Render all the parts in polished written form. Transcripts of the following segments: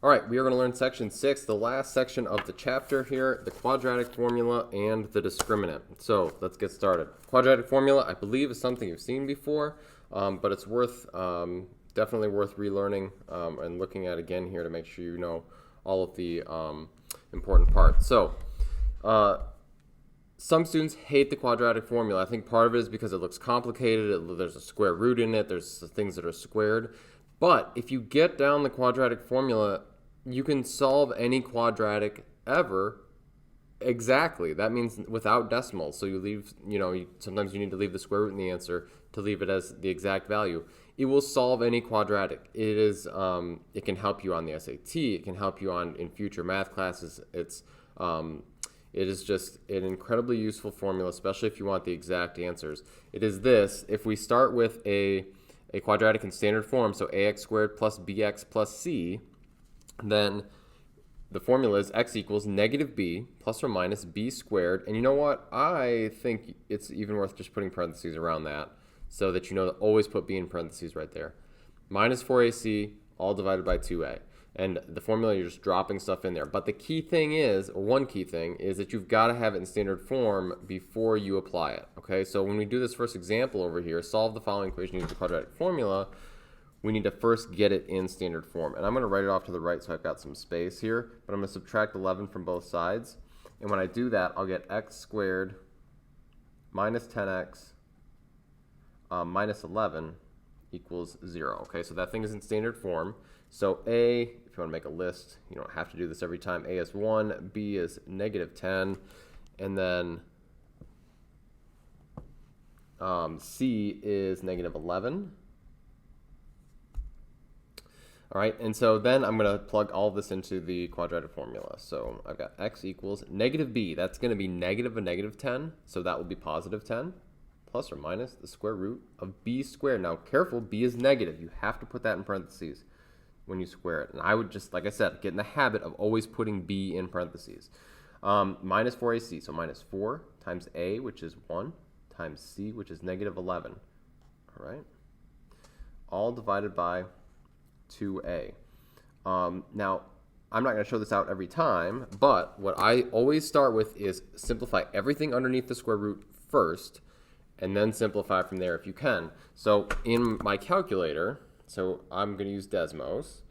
All right, we are going to learn section 6, the last section of the chapter here, the quadratic formula and the discriminant. So let's get started. Quadratic formula, I believe, is something you've seen before, but it's definitely worth relearning and looking at again here to make sure you know all of the important parts. So some students hate the quadratic formula. I think part of it is because it looks complicated. There's a square root in it. There's things that are squared. But if you get down the quadratic formula, you can solve any quadratic ever exactly. That means without decimals. So you leave, sometimes you need to leave the square root in the answer to leave it as the exact value. It will solve any quadratic. It can help you on the SAT. It can help you in future math classes. It is just an incredibly useful formula, especially if you want the exact answers. It is this: if we start with a quadratic in standard form, so ax squared plus bx plus c, then the formula is x equals negative b plus or minus b squared. And you know what? I think it's even worth just putting parentheses around that so that you know to always put b in parentheses right there. Minus 4ac all divided by 2a. And the formula, you're just dropping stuff in there. But the key thing is, or one key thing, is that you've got to have it in standard form before you apply it. Okay, so when we do this first example over here, solve the following equation using the quadratic formula, we need to first get it in standard form. And I'm going to write it off to the right so I've got some space here. But I'm going to subtract 11 from both sides. And when I do that, I'll get x squared minus 10x minus 11 equals 0. Okay, so that thing is in standard form. So a, if you want to make a list, you don't have to do this every time. A is 1, b is negative 10, and then c is negative 11. All right, and so then I'm going to plug all of this into the quadratic formula. So I've got x equals negative b. That's going to be negative a negative 10, so that will be positive 10, plus or minus the square root of b squared. Now, careful, b is negative. You have to put that in parentheses when you square it. And I would just, like I said, get in the habit of always putting b in parentheses. Minus 4ac, so minus 4 times a, which is 1, times c, which is negative 11. All right? All divided by 2a. Now, I'm not going to show this out every time, but what I always start with is simplify everything underneath the square root first, and then simplify from there if you can. So in my calculator, so I'm going to use Desmos.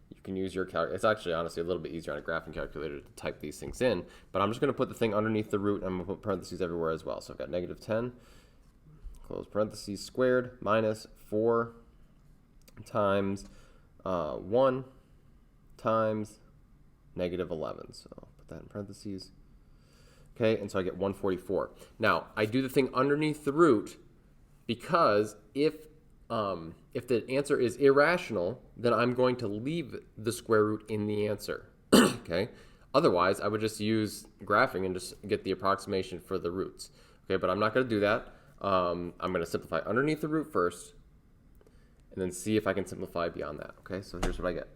You can use your calculator. It's actually honestly a little bit easier on a graphing calculator to type these things in, but I'm just going to put the thing underneath the root, and I'm going to put parentheses everywhere as well. So I've got negative 10, close parentheses, squared, minus 4 times 1 times negative 11. So I'll put that in parentheses. Okay, and so I get 144. Now, I do the thing underneath the root because if the answer is irrational, then I'm going to leave the square root in the answer. Okay, otherwise I would just use graphing and just get the approximation for the roots. Okay, but I'm not going to do that. I'm going to simplify underneath the root first, and then see if I can simplify beyond that. Okay, so here's what I get: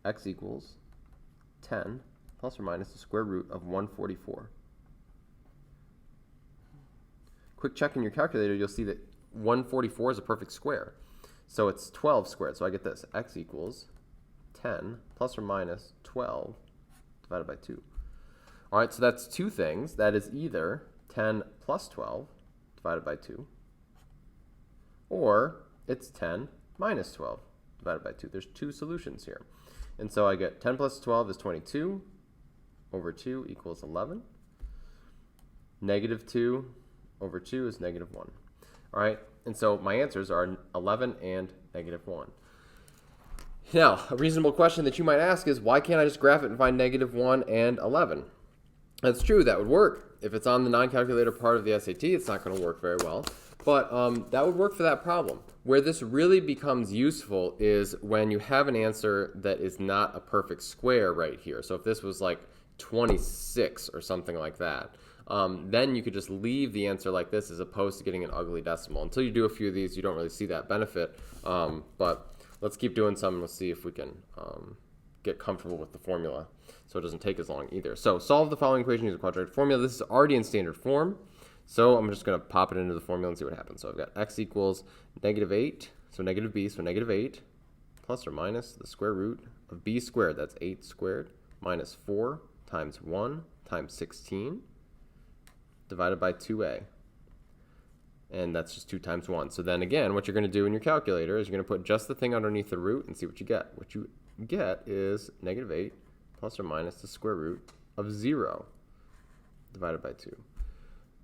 x equals 10 plus or minus the square root of 144. Quick check in your calculator, you'll see that 144 is a perfect square. So it's 12 squared. So I get this: x equals 10 plus or minus 12 divided by 2. All right, so that's two things. That is either 10 plus 12 divided by 2, or it's 10 minus 12 divided by 2. There's two solutions here. And so I get 10 plus 12 is 22 over 2 equals 11. Negative 2 over 2 is negative 1. All right, and so my answers are 11 and negative 1. Now, a reasonable question that you might ask is, why can't I just graph it and find negative 1 and 11? That's true, that would work. If it's on the non-calculator part of the SAT, it's not going to work very well. But that would work for that problem. Where this really becomes useful is when you have an answer that is not a perfect square right here. So if this was like 26 or something like that, then you could just leave the answer like this as opposed to getting an ugly decimal. Until you do a few of these, you don't really see that benefit. But let's keep doing some and let's see if we can get comfortable with the formula so it doesn't take as long either. So solve the following equation using the quadratic formula. This is already in standard form. So I'm just going to pop it into the formula and see what happens. So I've got x equals negative 8, so negative b, so negative 8 plus or minus the square root of b squared, that's 8 squared, minus 4 times 1 times 16 divided by 2a. And that's just 2 times 1. So then again, what you're going to do in your calculator is you're going to put just the thing underneath the root and see what you get. What you get is negative 8 plus or minus the square root of 0 divided by 2.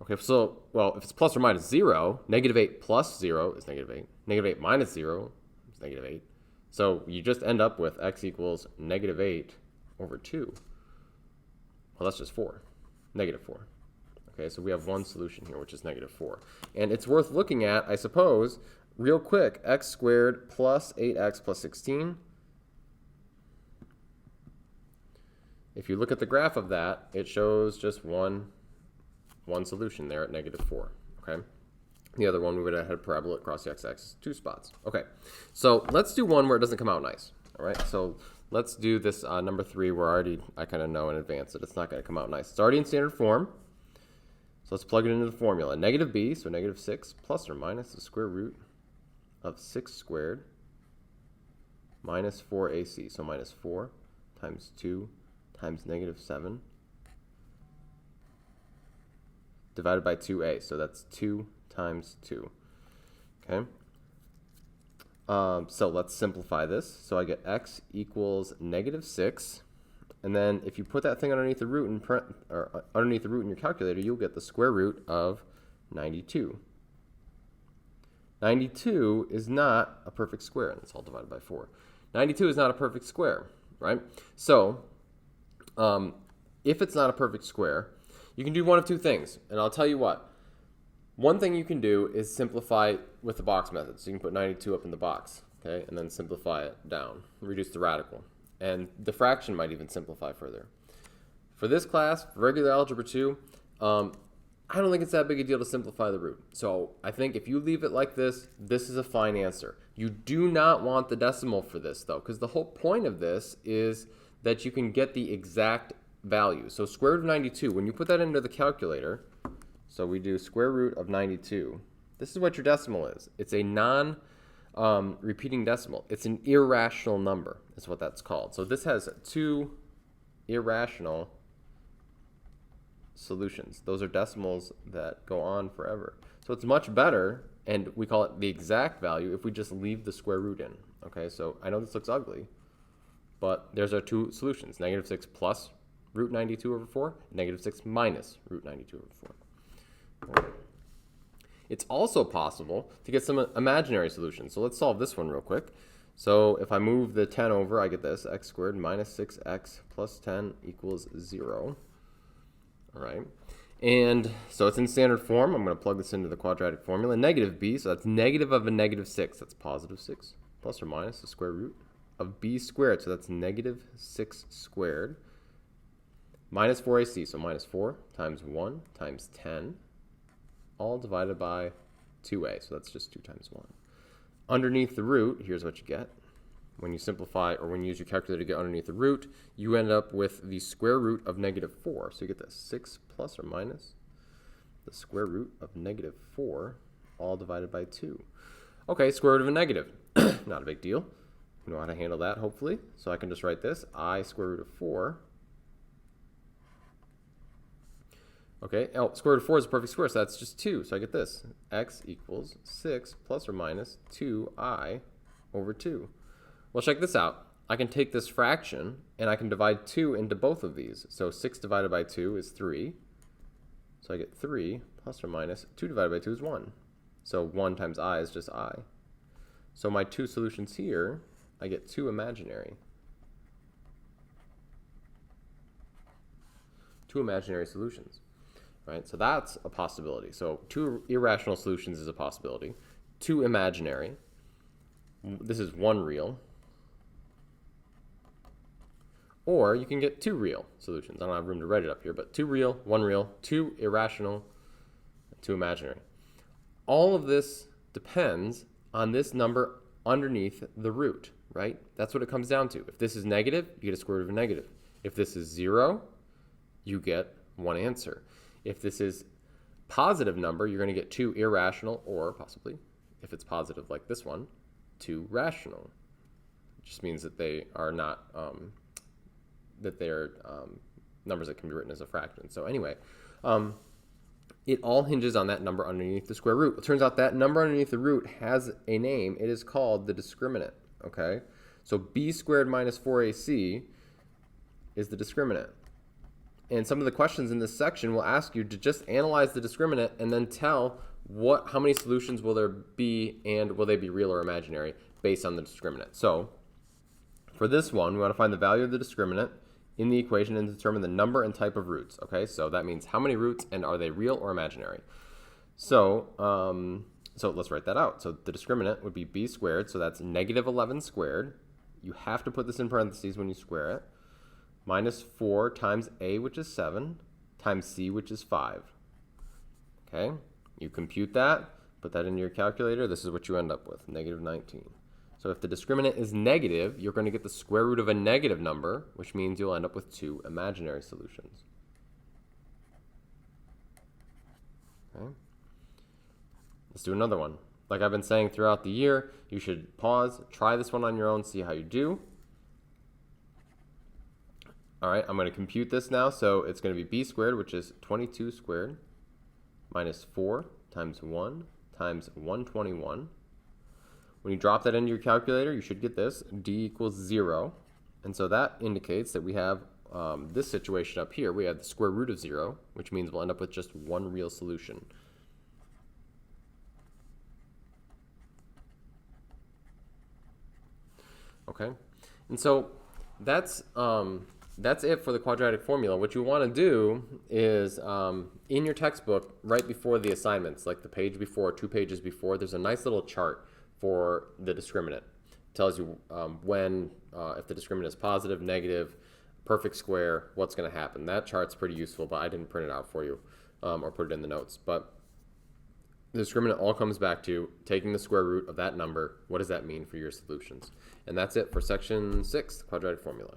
Okay, so, well, if it's plus or minus 0, negative 8 plus 0 is negative 8. Negative 8 minus 0 is negative 8. So you just end up with x equals negative 8 over 2. Well, that's just 4. Negative 4. Okay, so we have one solution here, which is negative 4. And it's worth looking at, I suppose, real quick. X squared plus 8x plus 16. If you look at the graph of that, it shows just one solution there at negative 4. Okay. The other one, we would have had a parabola across the x-axis, 2 spots. Okay, so let's do one where it doesn't come out nice. All right, so let's do this number 3 where I kind of know in advance that it's not going to come out nice. It's already in standard form. So let's plug it into the formula. Negative b, so negative 6, plus or minus the square root of 6 squared minus 4ac, so minus 4 times 2 times negative 7 divided by 2a, so that's 2 times 2. Okay. So let's simplify this. So I get x equals negative 6. And then if you put that thing underneath the root underneath the root in your calculator, you'll get the square root of 92. 92 is not a perfect square, and it's all divided by 4. 92 is not a perfect square, right? So if it's not a perfect square, you can do one of two things, and I'll tell you what. One thing you can do is simplify with the box method. So you can put 92 up in the box, okay, and then simplify it down, reduce the radical. And the fraction might even simplify further. For this class, for regular algebra 2, I don't think it's that big a deal to simplify the root. So I think if you leave it like this, this is a fine answer. You do not want the decimal for this, though, because the whole point of this is that you can get the exact value. So square root of 92, when you put that into the calculator, so we do square root of 92, this is what your decimal is. It's a repeating decimal. It's an irrational number, is what that's called. So this has 2 irrational solutions. Those are decimals that go on forever. So it's much better, and we call it the exact value, if we just leave the square root in. Okay, so I know this looks ugly, but there's our 2 solutions. Negative 6 plus root 92 over 4, negative 6 minus root 92 over 4. Okay. It's also possible to get some imaginary solutions. So let's solve this one real quick. So if I move the 10 over, I get this, x squared minus 6x plus 10 equals 0. All right. And so it's in standard form. I'm going to plug this into the quadratic formula. Negative b, so that's negative of a negative 6. That's positive 6 plus or minus the square root of b squared. So that's negative 6 squared minus 4ac, so minus 4 times 1 times 10, all divided by 2a, so that's just 2 times 1. Underneath the root, here's what you get. When you simplify, or when you use your calculator to get underneath the root, you end up with the square root of negative 4. So you get this 6 plus or minus the square root of negative 4, all divided by 2. Okay, square root of a negative. Not a big deal. You know how to handle that, hopefully. So I can just write this, I square root of 4. Okay, square root of 4 is a perfect square, so that's just 2. So I get this, x equals 6 plus or minus 2i over 2. Well, check this out. I can take this fraction, and I can divide 2 into both of these. So 6 divided by 2 is 3. So I get 3 plus or minus 2 divided by 2 is 1. So 1 times I is just I. So my 2 solutions here, I get 2 imaginary. 2 imaginary solutions. Right, so that's a possibility. So 2 irrational solutions is a possibility. 2 imaginary. This is 1 real. Or you can get 2 real solutions. I don't have room to write it up here, but 2 real, 1 real, 2 irrational, 2 imaginary. All of this depends on this number underneath the root, right? That's what it comes down to. If this is negative, you get a square root of a negative. If this is 0, you get one answer. If this is positive number, you're going to get 2 irrational, or possibly, if it's positive like this one, 2 rational. It just means that they are not, that they're numbers that can be written as a fraction. So anyway, it all hinges on that number underneath the square root. It turns out that number underneath the root has a name. It is called the discriminant, okay? So b squared minus 4ac is the discriminant. And some of the questions in this section will ask you to just analyze the discriminant and then tell how many solutions will there be and will they be real or imaginary based on the discriminant. So for this one, we want to find the value of the discriminant in the equation and determine the number and type of roots. Okay, so that means how many roots and are they real or imaginary? So, so let's write that out. So the discriminant would be b squared, so that's negative 11 squared. You have to put this in parentheses when you square it. Minus 4 times a, which is 7, times c, which is 5. Okay, you compute that, put that into your calculator. This is what you end up with, negative 19. So if the discriminant is negative, you're going to get the square root of a negative number, which means you'll end up with 2 imaginary solutions. Okay. Let's do another one. Like I've been saying throughout the year, you should pause, try this one on your own, see how you do. All right, I'm going to compute this now. So it's going to be b squared, which is 22 squared, minus 4 times 1 times 121. When you drop that into your calculator, you should get this, d equals 0. And so that indicates that we have this situation up here. We have the square root of 0, which means we'll end up with just one real solution. Okay, and so that's it for the quadratic formula. What you want to do is in your textbook, right before the assignments, like the page before, 2 pages before, there's a nice little chart for the discriminant. It tells you if the discriminant is positive, negative, perfect square, what's going to happen. That chart's pretty useful, but I didn't print it out for you or put it in the notes. But the discriminant all comes back to taking the square root of that number. What does that mean for your solutions? And that's it for section 6, quadratic formula.